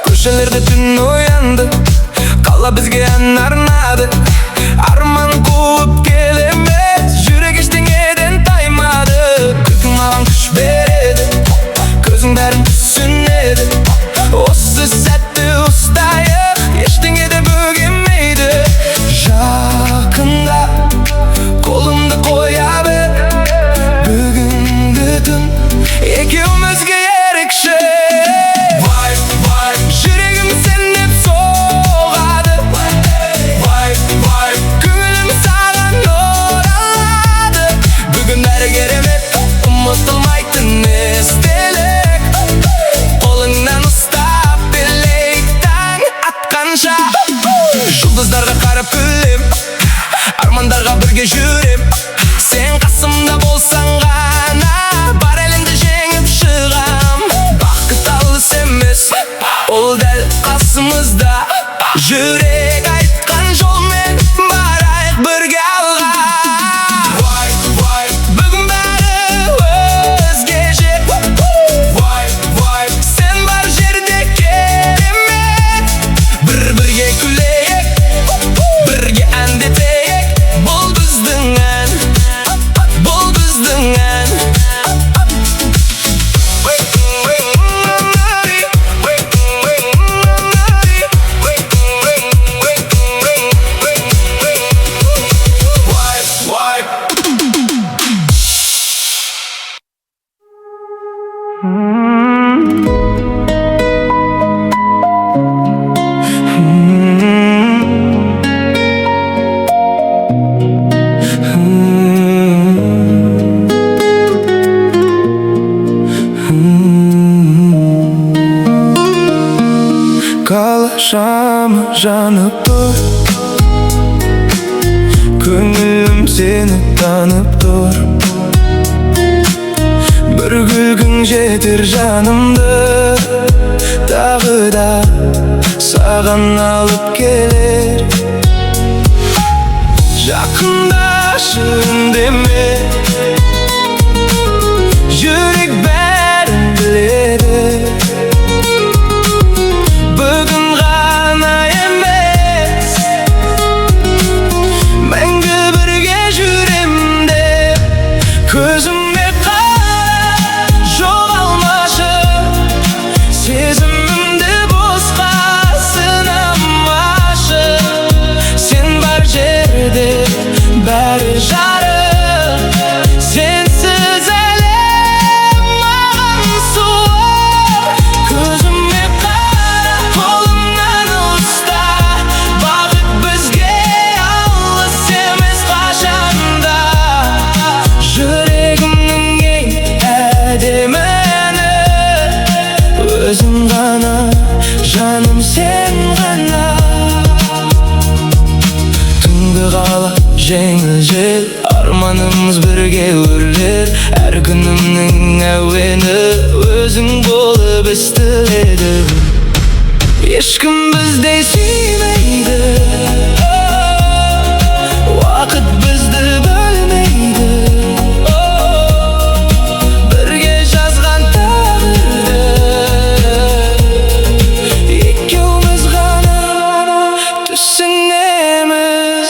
Köşelerde dün uyandı, kala bizge en arnadı. Arman kuvup gelemez, yürek işten taymadı. Kükün alan kış beredi, gözün bärin sünnedi. Осы сәтті ұстайық, ештеңе де бөгемейді. Жақында қолымды қоя бер, бүгінгі түн екеумізге ерекше. Жүрегім сен деп соғады, көңілім саған оралады. Бүгін бәрі керемет, ұмытылмайтын естелік. Қолыңнан ұстап билейік таң атқанша. Жұлдыздарға қарап күлем, армандарға бірге жүрем. Сен қасымда болсаң ғана бар әлемді жеңіп шығам. Бақыт алыс емес, ол дәл қасымызда. Жүрек айтқан жолмен барайық бірге алға. Бүгін бәрі өзгеше, сен бар жерде керемет. Бірге күлейік, бірге әндетейік. Бұл біздің ән, бұл біздің ән. Қалашама жанып тұр, көңілім сені танып тұр. Бір күлкің жетер жанымды, тағы да саған алып келер. Жақындашы үндеме, жүрек бәрін біледі. Бүгін ғана емес, мәңгі бірге жүрем деп. Көзіме қара, жоғалмашы, сезімімді босқа сынамашы. Сен бар жерде бәрі жарық, сенсіз әлем маған суық. Көзіме қара, қолымнан ұста, бақыт бізге алыс емес қашанда. Жүрегімнің ең әдемі әні, өзің ғана, жаным сен ғана. Түнгі қала жеңіл жел, арманымыз бірге өрлер. Әр күнімнің әуені өзің болып естіледі. Ешкім біздей сүймейді, уақыт бізді бөлмейді. Бірге жазған тағдырды екеуміз ғана түсінеміз.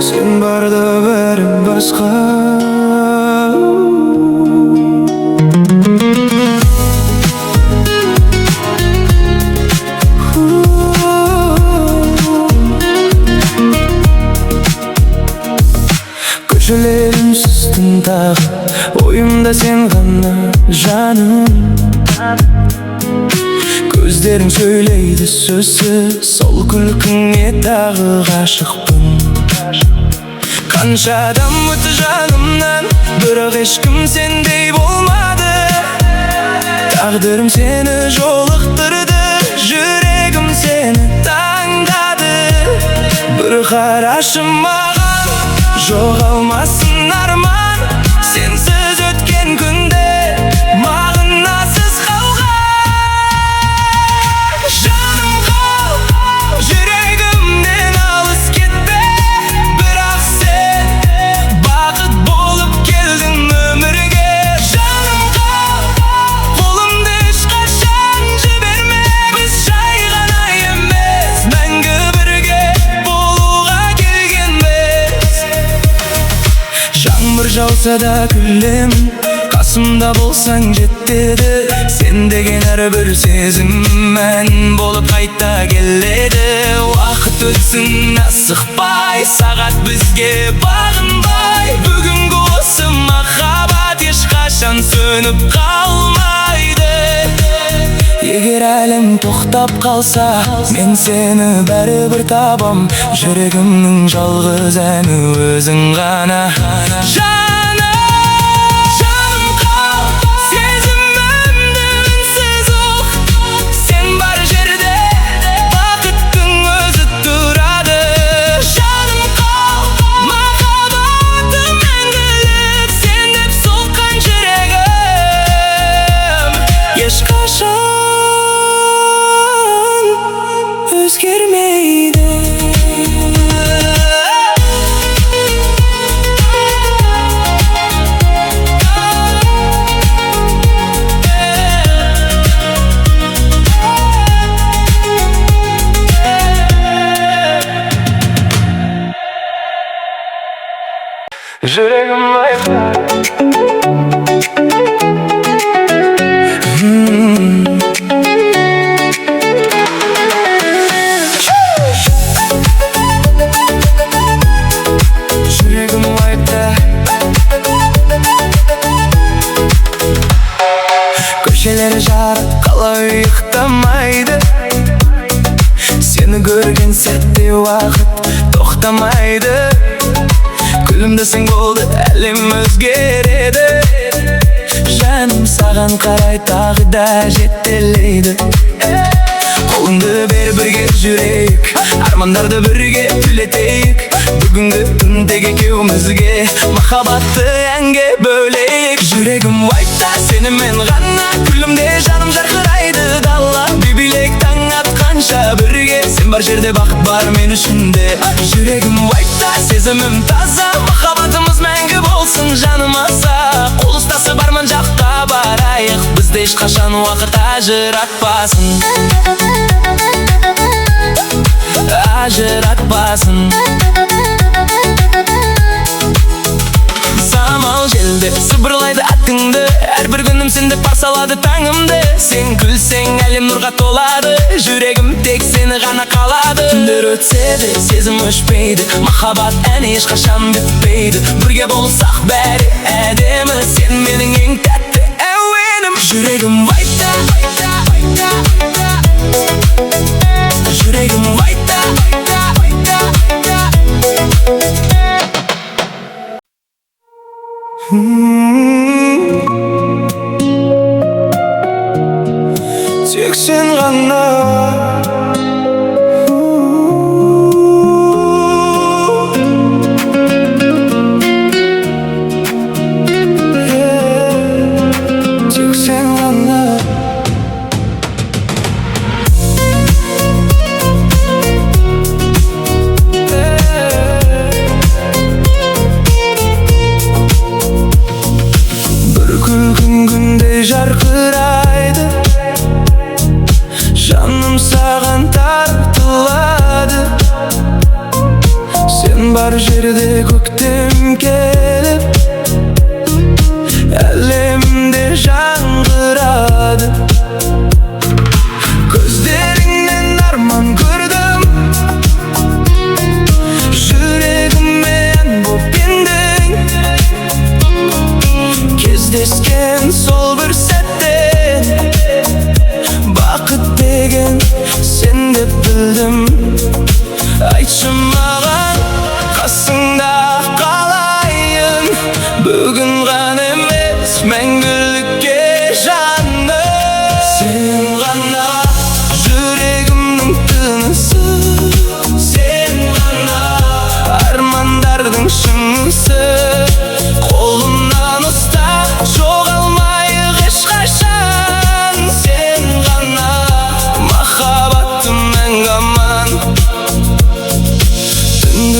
Сен барда бәрі басқа. Көшелерім сұстың тағы, ойымда сен ғана жаным. Көздерің сөйлейді сөзсіз, сол күлкіңе тағы ғашықпын. Қанша адам өтті жанымнан, бірақ ешкім сендей болмады. Тағдырым сені жолықтырды, жүрегім сені таңдады. карашым маған жоғалмасын арман сенсіз өткен күнде мағынасыз қалған жаным қал жүрегімнен алыс кетпе бірақ сен бақыт болып келдің өмірге жаным қал қолымды ешқашан жіберме біз жай ғана емес мәңгі бірге болуға келгенбіз жаңбыр жауса да күлемін қасымда болсаң жетеді сен деген әрбір сезім мән болып қайта келеді уақыт өтсін асықпай сағат бізге бағынбай бүгінгі осы махаббат ешқашан сөніп қалмайды егер әлем тоқтап қалса мен сені бәрібір табам жүрегімнің жалғыз әні өзің ғана өзгермейді жүрегім байқар көшелер жарық қалай ұйықтамайды сені көрген сәтте уақыт тоқтамайды күлімдесең болды әлем өзгереді жаным саған қарай тағы да жетелейді қолыңды бер бірге жүрейік армандарды бірге түлетейік бүгінгі түн тек екеумізге махаббатты әнге бөлейік жүрегім айтта сенімен ғана күлімде жаным жарқырайды дала би-билек таң атқанша бірге сен бар жерде бақыт бар мен үшін де жүрегім айтта сезімім таза махаббатымыз мәңгі болсын жаным аса қол ұстасып арман жаққа барайық бізді ешқашан уақыт ажыратпасын самал желді сыбырлайды атыңды әрбір күнім сенде парсалады таңымды сен күлсең әлем нұрға толады жүрегім тек сені ғана қалады түндер өтсе де сезім өшпейді махаббат әні ешқашан бітпейді бірге болсақ бәрі әдемі сен менің ең тәтті әуенім жүрегім айтта жүрегім айтта тек сен ғана тек сен ғана жарқырайды жаным саған тартылады сен бар жерде көктем келіп әлемде жаңғырады көздеріңнен арман көрдім жүрегіме ән боп ендің кездескен сол бір сәттен бақыт деген сен деп білдім айтшы маған қасыңда қалайын бүгін ғана емес мәңгілікке жаным сен ғана жүрегімнің тынысы сен ғана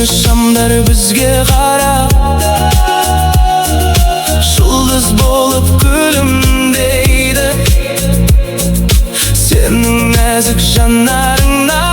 Şamдар bizge qarab Жұлдыз болып күлімдейді Сенің нәзік жанарыңнан